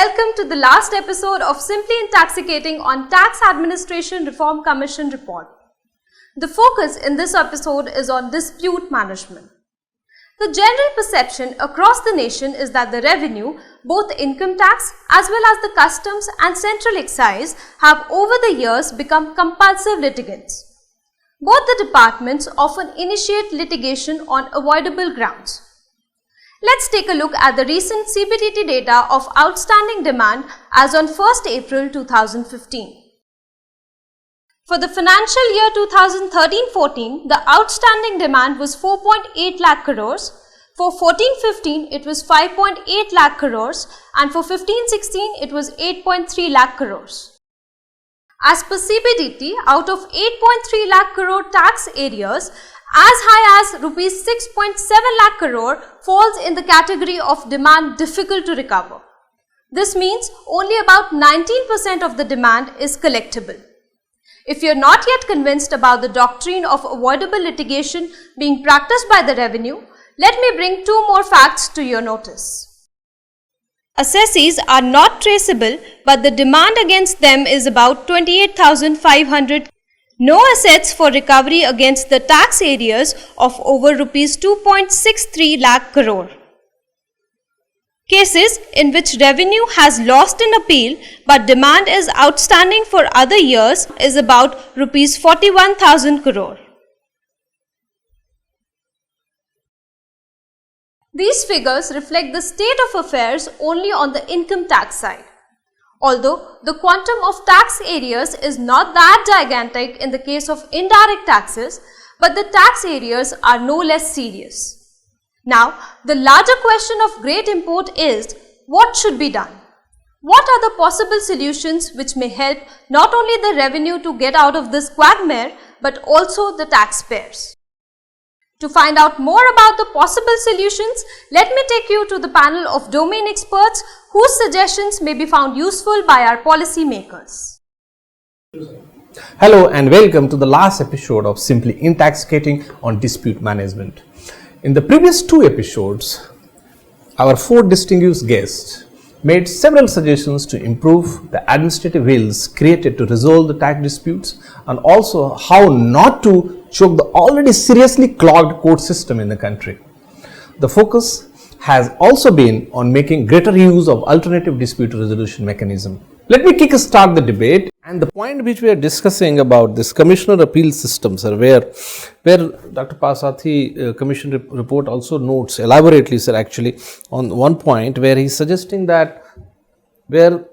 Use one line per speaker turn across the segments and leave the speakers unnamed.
welcome to the last episode of Simply inTAXicating on Tax Administration Reform Commission report. The focus in this episode is on dispute management. The general perception across the nation is that the revenue, both income tax as well as the customs and central excise, have over the years become compulsive litigants. Both the departments often initiate litigation on avoidable grounds. Let's take a look at the recent CBDT data of outstanding demand as on 1st April 2015. For the financial year 2013-14, the outstanding demand was 4.8 lakh crores. For 14-15, it was 5.8 lakh crores, and for 15-16, it was 8.3 lakh crores. As per CBDT, out of 8.3 lakh crore tax areas, as high as rupees 6.7 lakh crore falls in the category of demand difficult to recover. This means only about 19% of the demand is collectible. If you are not yet convinced about the doctrine of avoidable litigation being practiced by the revenue, let me bring two more facts to your notice. Assessees are not traceable, but the demand against them is about 28,500. No assets for recovery against the tax areas of over rupees 2.63 lakh crore. Cases in which revenue has lost an appeal but demand is outstanding for other years is about rupees 41,000 crore. These figures reflect the state of affairs only on the income tax side. Although the quantum of tax areas is not that gigantic in the case of indirect taxes, but the tax areas are no less serious. Now, the larger question of great import is, what should be done? What are the possible solutions which may help not only the revenue to get out of this quagmire, but also the taxpayers? To find out more about the possible solutions, let me take you to the panel of domain experts whose suggestions may be found useful by our policy makers.
Hello and welcome to the last episode of Simply inTAXicating on dispute management. In the previous two episodes, our four distinguished guests made several suggestions to improve the administrative wheels created to resolve the tax disputes and also how not to choke the already seriously clogged court system in the country. The focus has also been on making greater use of alternative dispute resolution mechanism. Let me kick-start the debate, and the point which we are discussing about this commissioner appeal system, sir, where Dr. Pasathi commission report also notes elaborately, sir, actually on one point where he is suggesting that where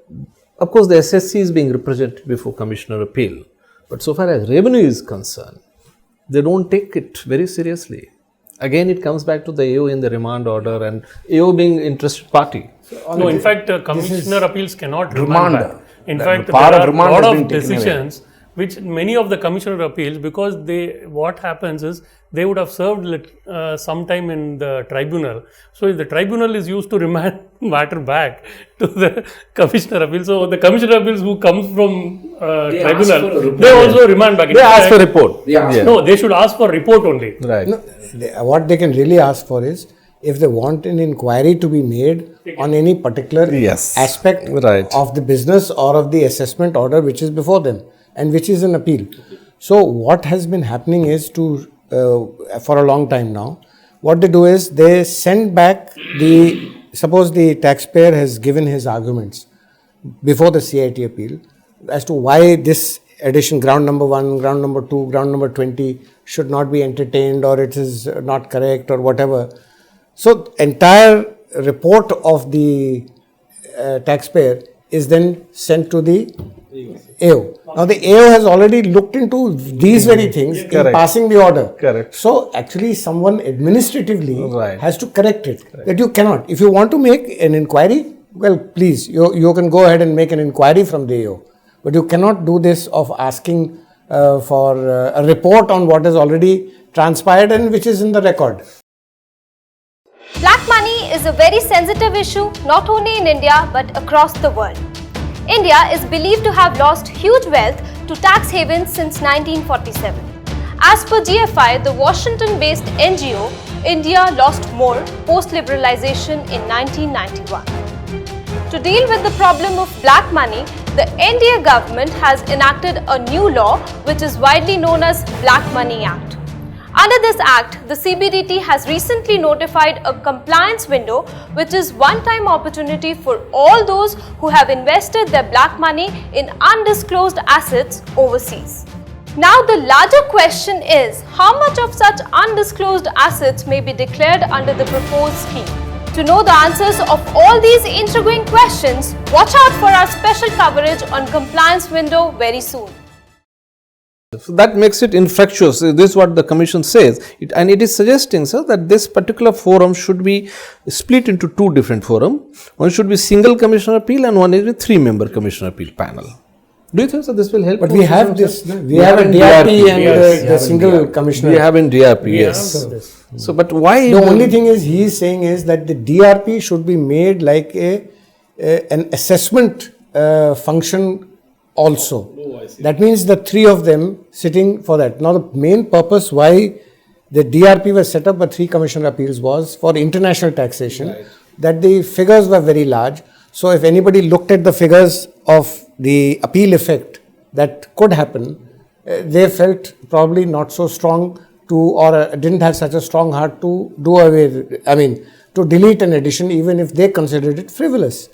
of course the SSC is being represented before commissioner appeal, but so far as revenue is concerned, they don't take it very seriously. Again, it comes back to the AO in the remand order and AO being interested party.
No, in fact, commissioner appeals cannot remand back. In fact, there are a lot of decisions which many of the commissioner appeals, because what happens is they would have served some time in the tribunal. So if the tribunal is used to remand matter back to the commissioner appeal, so the commissioner appeals who comes from tribunal, they also remand back.
They ask for report.
No, they should ask for report only.
Right.
No, what they can really ask for is, if they want an inquiry to be made on any particular aspect of the business or of the assessment order which is before them and which is an appeal. So what has been happening is for a long time now, what they do is they send back suppose the taxpayer has given his arguments before the CIT appeal as to why this addition, ground number 1, ground number 2, ground number 20 should not be entertained, or it is not correct or whatever. So entire report of the taxpayer is then sent to the AO. Now the AO has already looked into these very things in passing the order.
Correct.
So actually someone administratively has to correct it. That you cannot. If you want to make an inquiry, well, please, you can go ahead and make an inquiry from the AO. But you cannot do this of asking for a report on what has already transpired and which is in the record.
Black money is a very sensitive issue not only in India but across the world. India is believed to have lost huge wealth to tax havens since 1947. As per GFI, the Washington-based NGO, India lost more post-liberalization in 1991. To deal with the problem of black money, the NDA government has enacted a new law which is widely known as Black Money Act. Under this act, the CBDT has recently notified a compliance window which is one-time opportunity for all those who have invested their black money in undisclosed assets overseas. Now the larger question is how much of such undisclosed assets may be declared under the proposed scheme. To know the answers of all these intriguing questions, watch out for our special coverage on compliance window very soon.
So that makes it infructuous. This is what the Commission says, and it is suggesting, sir, that this particular forum should be split into two different forums. One should be single Commissioner appeal and one is a 3-member Commissioner appeal panel. Do you think so this will help?
But we have this. We have in DRP and the single commissioner.
We have in DRP, yes. So, but why?
The only thing is he is saying is that the DRP should be made like an assessment function also. That means the 3 of them sitting for that. Now the main purpose why the DRP was set up by 3 commissioner appeals was for international taxation, that the figures were very large. So if anybody looked at the figures of the appeal effect that could happen, they felt probably not so strong to, or didn't have such a strong heart to do away, to delete an edition even if they considered it frivolous.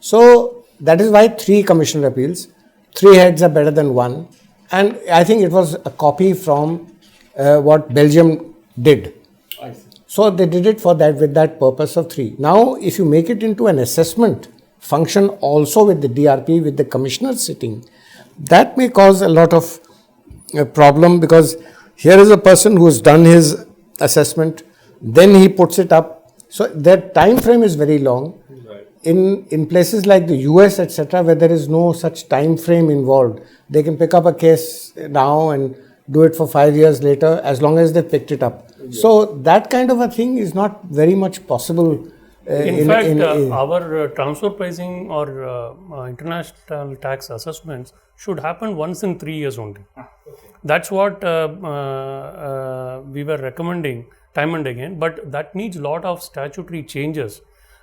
So that is why 3 commissioner appeals, 3 heads are better than 1, and I think it was a copy from what Belgium did. I see. So they did it for that, with that purpose of 3. Now if you make it into an assessment function also with the DRP, with the commissioners sitting, that may cause a lot of problem, because here is a person who has done his assessment, then he puts it up. So that time frame is very long. Right. In places like the US, etc., where there is no such time frame involved, they can pick up a case now and do it for 5 years later, as long as they picked it up. Yes. So that kind of a thing is not very much possible.
In fact, our transfer pricing or international tax assessments should happen once in 3 years only. That's what we were recommending time and again, but that needs a lot of statutory changes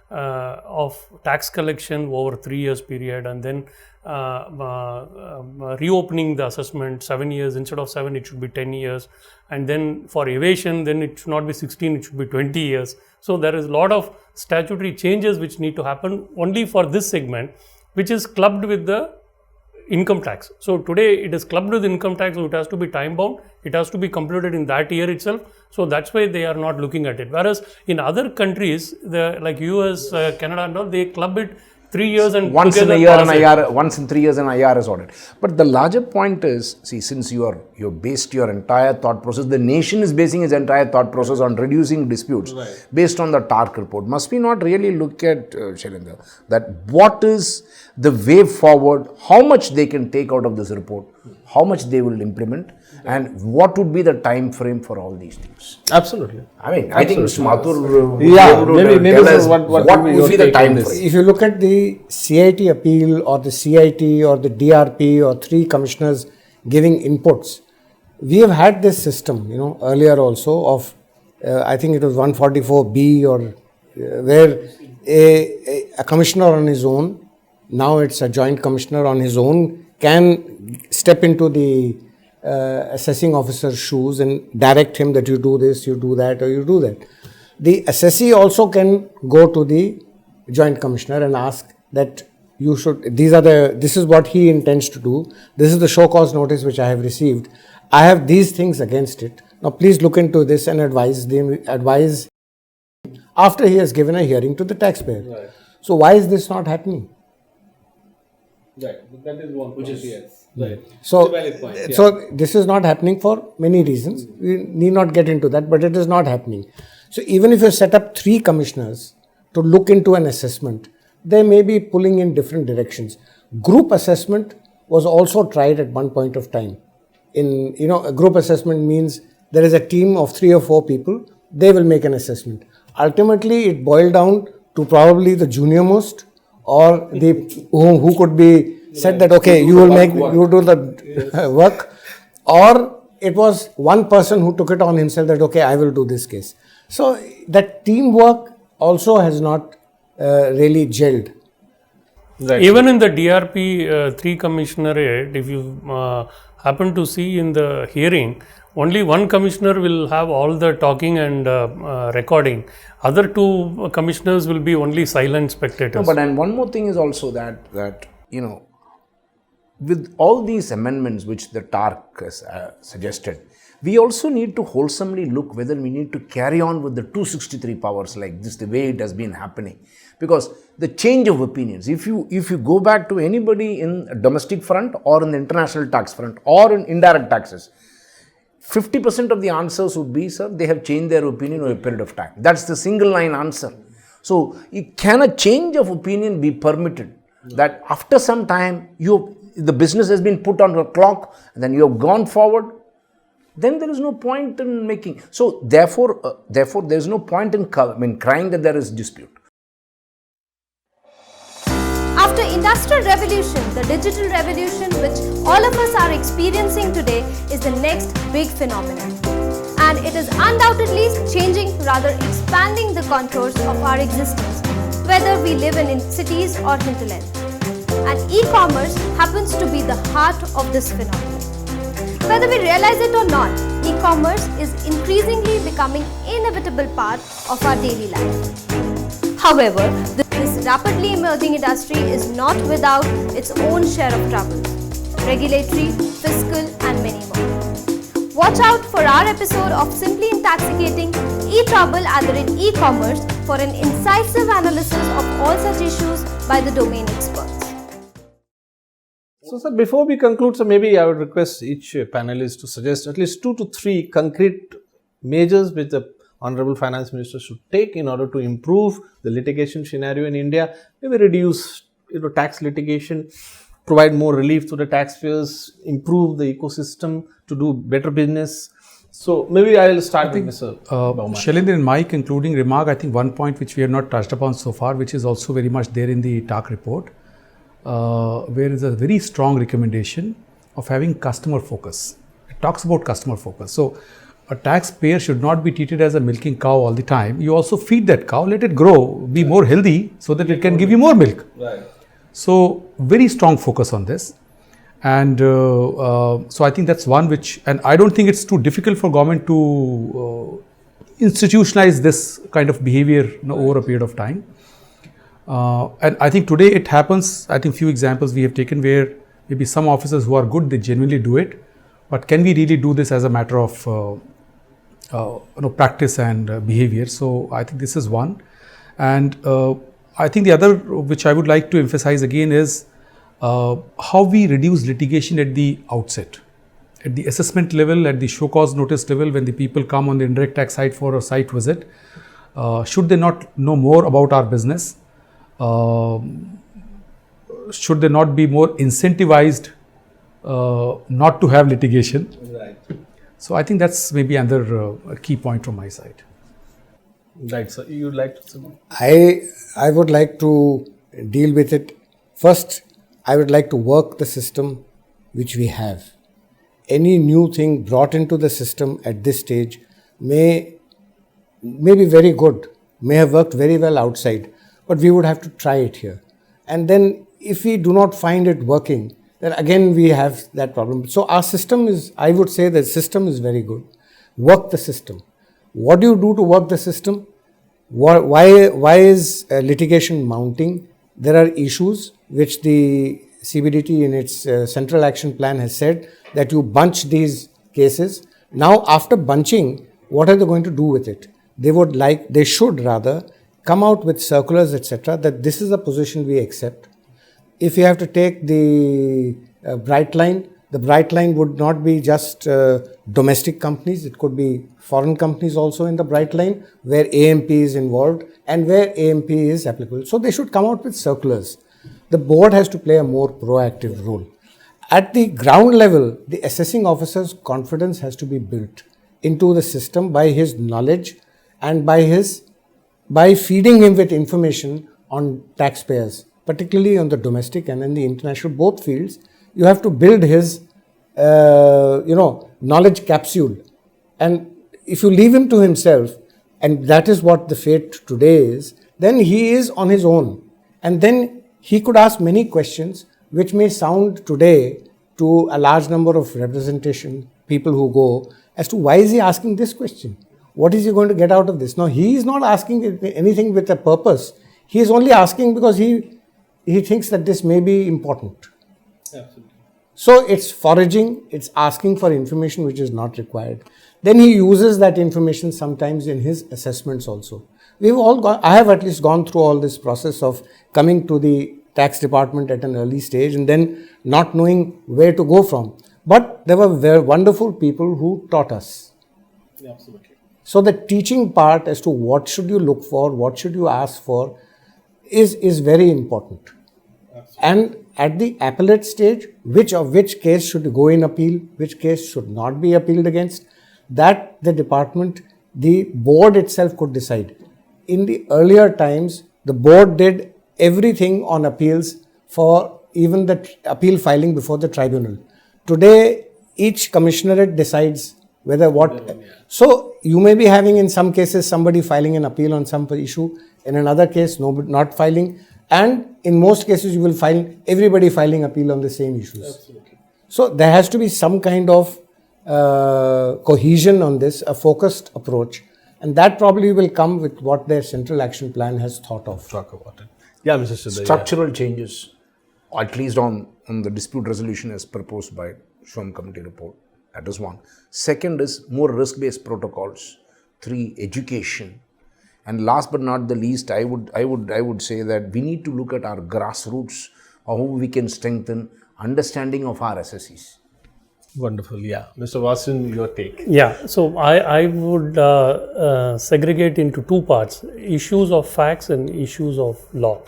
of tax collection over 3 years period, and then reopening the assessment 7 years instead of 7, it should be 10 years, and then for evasion, then it should not be 16, it should be 20 years. So there is a lot of statutory changes which need to happen only for this segment, which is clubbed with the income tax. So today it is clubbed with income tax, so it has to be time bound, it has to be completed in that year itself. So that's why they are not looking at it. Whereas in other countries, like US, Canada and all, they club it 3 years and
once in a year and IR, once in 3 years and IR is audit. But the larger point is, see, since you based your entire thought process, the nation is basing its entire thought process on reducing disputes based on the TARC report. Must we not really look at, Shailendra, that what is the way forward, how much they can take out of this report, how much they will implement, and what would be the time frame for all these things?
Absolutely.
I think Mr. Mathur
maybe
tell us
what
would be the time frame.
If you look at the CIT appeal or the CIT or the DRP or 3 commissioners giving inputs, we have had this system, earlier also of, I think it was 144B or where a commissioner on his own, now it's a joint commissioner on his own, can step into the assessing officer's shoes and direct him that you do this, you do that, or you do that. The assessee also can go to the joint commissioner and ask that you should, this is what he intends to do, this is the show cause notice which I have received, I have these things against it, now please look into this and advise after he has given a hearing to the taxpayer. Right. So why is this not happening?
Right, that is one which is yes. Right.
So this is not happening for many reasons. We need not get into that, but it is not happening. So even if you set up 3 commissioners to look into an assessment, they may be pulling in different directions. Group assessment was also tried at one point of time. A group assessment means there is a team of 3 or 4 people, they will make an assessment. Ultimately, it boiled down to probably the junior most or the who could be said that okay, you do the work, or it was one person who took it on himself that okay, I will do this case. So that teamwork also has not really gelled.
Even in the DRP 3 commissionerate, if you happen to see in the hearing, only one commissioner will have all the talking and recording. Other two commissioners will be only silent spectators.
No, but and one more thing is also that with all these amendments which the TARC has suggested, we also need to wholesomely look whether we need to carry on with the 263 powers like this, the way it has been happening. Because the change of opinions, if you go back to anybody in a domestic front or in the international tax front or in indirect taxes, 50% of the answers would be, sir, they have changed their opinion over a period of time. That's the single line answer. So, can a change of opinion be permitted? That after some time, the business has been put on a clock and then you have gone forward, then there is no point in making. So, therefore there is no point in crying that there is dispute.
After Industrial Revolution, the digital revolution which all of us are experiencing today is the next big phenomenon. And it is undoubtedly changing, rather expanding the contours of our existence, whether we live in cities or hinterland. And e-commerce happens to be the heart of this phenomenon. Whether we realize it or not, e-commerce is increasingly becoming an inevitable part of our daily life. However, this rapidly emerging industry is not without its own share of troubles, regulatory, fiscal and many more. Watch out for our episode of Simply Intaxicating E-Trouble Either in E-Commerce for an incisive analysis of all such issues by the domain experts.
So, sir, before we conclude, so maybe I would request each panelist to suggest at least 2 to 3 concrete measures which the Honorable Finance Minister should take in order to improve the litigation scenario in India, maybe reduce tax litigation, provide more relief to the taxpayers, improve the ecosystem to do better business. So maybe I will start with Mr.
Shailendra, in my concluding remark, I think one point which we have not touched upon so far, which is also very much there in the TARC report, where is a very strong recommendation of having customer focus. It talks about customer focus. So a taxpayer should not be treated as a milking cow all the time. You also feed that cow, let it grow, be more healthy so that it can give you more milk.
Right.
So very strong focus on this. And so I think that's one which, and I don't think it's too difficult for government to institutionalize this kind of behavior over a period of time. And I think today it happens. I think few examples we have taken where maybe some officers who are good, they genuinely do it. But can we really do this as a matter of practice and behavior? So I think this is one. And I think the other which I would like to emphasize again is how we reduce litigation at the outset. At the assessment level, at the show cause notice level, when the people come on the indirect tax side for a site visit, should they not know more about our business? Should they not be more incentivized not to have litigation?
Right.
So I think that's maybe another key point from my side.
Right. So you would like to?
I would like to deal with it. First, I would like to work the system which we have. Any new thing brought into the system at this stage may be very good, may have worked very well outside, but we would have to try it here. And then if we do not find it working, then again we have that problem. So our system is, I would say the system is very good. Work the system. What do you do to work the system? Why is litigation mounting? There are issues which the CBDT in its central action plan has said that you bunch these cases. Now after bunching, what are they going to do with it? They should rather come out with circulars, etc., that this is a position we accept. If you have to take the bright line, the bright line would not be just domestic companies, it could be foreign companies also in the bright line where AMP is involved and where AMP is applicable. So they should come out with circulars. The board has to play a more proactive role. At the ground level, the assessing officer's confidence has to be built into the system by his knowledge and by feeding him with information on taxpayers, particularly on the domestic and in the international, both fields. You have to build his, knowledge capsule. And if you leave him to himself, and that is what the fate today is, then he is on his own. And then he could ask many questions which may sound today to a large number of representation people who go as to why is he asking this question? What is he going to get out of this? Now, he is not asking anything with a purpose. He is only asking because he thinks that this may be important.
Absolutely.
So, it's foraging, it's asking for information which is not required. Then he uses that information sometimes in his assessments also. I have at least gone through all this process of coming to the tax department at an early stage and then not knowing where to go from. But there were very wonderful people who taught us.
Absolutely.
So the teaching part as to what should you look for, what should you ask for is very important. Absolutely. And at the appellate stage, which case should go in appeal, which case should not be appealed against, that the department, the board itself could decide. In the earlier times, the board did everything on appeals for even the appeal filing before the tribunal. Today, each commissionerate decides whether what. So, you may be having in some cases somebody filing an appeal on some issue, in another case not filing, and in most cases you will find everybody filing appeal on the same issues.
Absolutely.
So, there has to be some kind of cohesion on this, a focused approach, and that probably will come with what their central action plan has thought of.
Talk about it. Yeah, Mr. Sridhar.
Structural changes, at least on the dispute resolution as proposed by Shom Committee report. That is one. Second is more risk-based protocols. 3, education. And last but not the least, I would say that we need to look at our grassroots, or how we can strengthen understanding of our SSEs.
Wonderful. Yeah. Mr. Vasan, your take.
Yeah. So I would segregate into 2 parts, issues of facts and issues of law.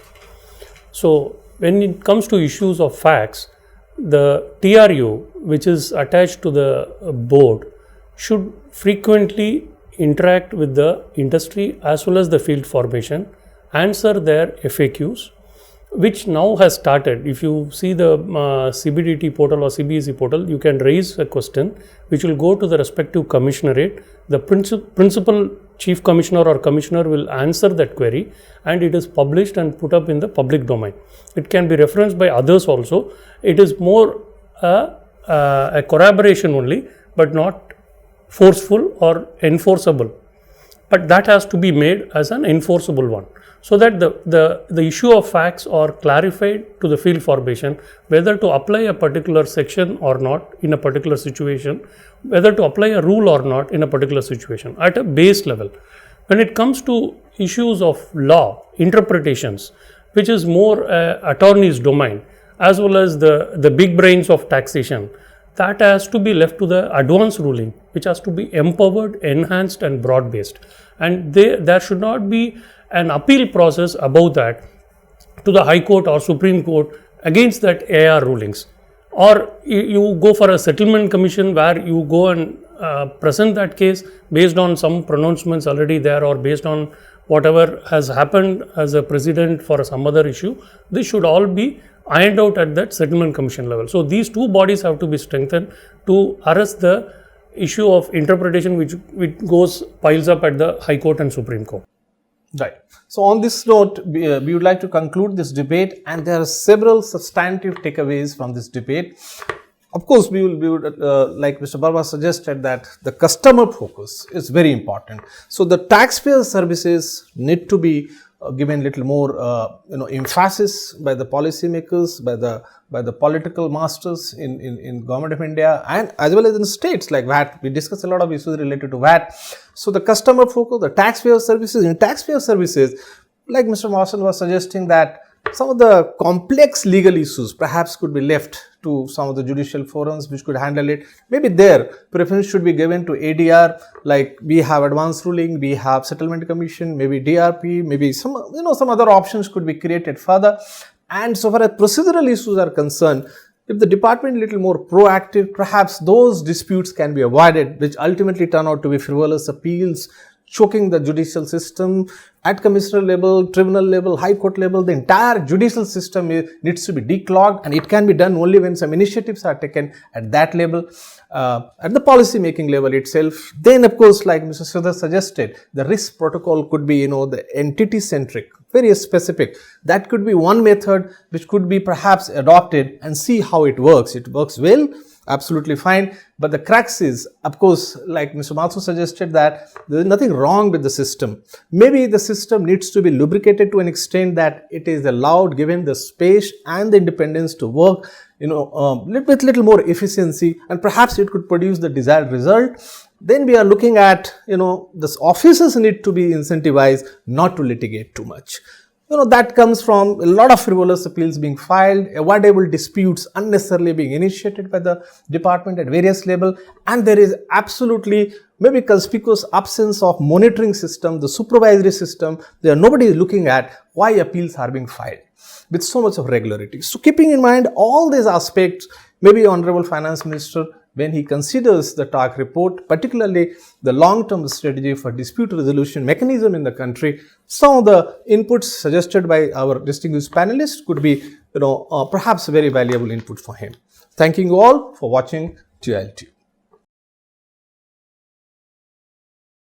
So when it comes to issues of facts, the TRU, which is attached to the board, should frequently interact with the industry as well as the field formation, answer their FAQs, which now has started. If you see the CBDT portal or CBEC portal, you can raise a question which will go to the respective commissionerate. The principal chief commissioner or commissioner will answer that query, and it is published and put up in the public domain. It can be referenced by others also. It is more a corroboration only, but not forceful or enforceable. But that has to be made as an enforceable one, so that the issue of facts are clarified to the field formation, whether to apply a particular section or not in a particular situation, whether to apply a rule or not in a particular situation at a base level. When it comes to issues of law, interpretations, which is more attorney's domain, as well as the big brains of taxation, that has to be left to the advanced ruling, which has to be empowered, enhanced and broad based. And there should not be an appeal process above that to the High Court or Supreme Court against that AR rulings. Or you go for a settlement commission where you go and present that case based on some pronouncements already there, or based on whatever has happened as a precedent for some other issue. This should all be ironed out at that settlement commission level. So these 2 bodies have to be strengthened to arrest the issue of interpretation which piles up at the High Court and Supreme Court.
Right. So on this note, we would like to conclude this debate, and there are several substantive takeaways from this debate. Of course, we would like Mr. Verma suggested, that the customer focus is very important. So the taxpayer services need to be given little more emphasis by the policymakers, by the political masters in Government of India, and as well as in states like VAT. We discussed a lot of issues related to VAT. So the customer focus, the taxpayer services, in taxpayer services, like Mr. Vasan was suggesting, that some of the complex legal issues perhaps could be left to some of the judicial forums which could handle it. Maybe there preference should be given to ADR, like we have advanced ruling, we have settlement commission, maybe DRP, maybe some other options could be created further. And so far as procedural issues are concerned, if the department is a little more proactive, perhaps those disputes can be avoided, which ultimately turn out to be frivolous appeals, choking the judicial system at commissioner level, tribunal level, high court level. The entire judicial system needs to be declogged, and it can be done only when some initiatives are taken at that level, at the policy making level itself. Then of course, like Mr. Sridhar suggested, the risk protocol could be, the entity centric, very specific. That could be one method which could be perhaps adopted and see how it works. It works well, absolutely fine. But the crux is, of course, like Mr. Mathur suggested, that there is nothing wrong with the system. Maybe the system needs to be lubricated to an extent that it is allowed, given the space and the independence to work, with little more efficiency, and perhaps it could produce the desired result. Then we are looking at, the officers need to be incentivized not to litigate too much. That comes from a lot of frivolous appeals being filed, avoidable disputes unnecessarily being initiated by the department at various levels, and there is absolutely maybe conspicuous absence of monitoring system, the supervisory system. Nobody is looking at why appeals are being filed with so much of regularity. So keeping in mind all these aspects, maybe Honorable Finance Minister, when he considers the TARC report, particularly the long-term strategy for dispute resolution mechanism in the country, some of the inputs suggested by our distinguished panelists could be, perhaps very valuable input for him. Thanking you all for watching TIOL Tube.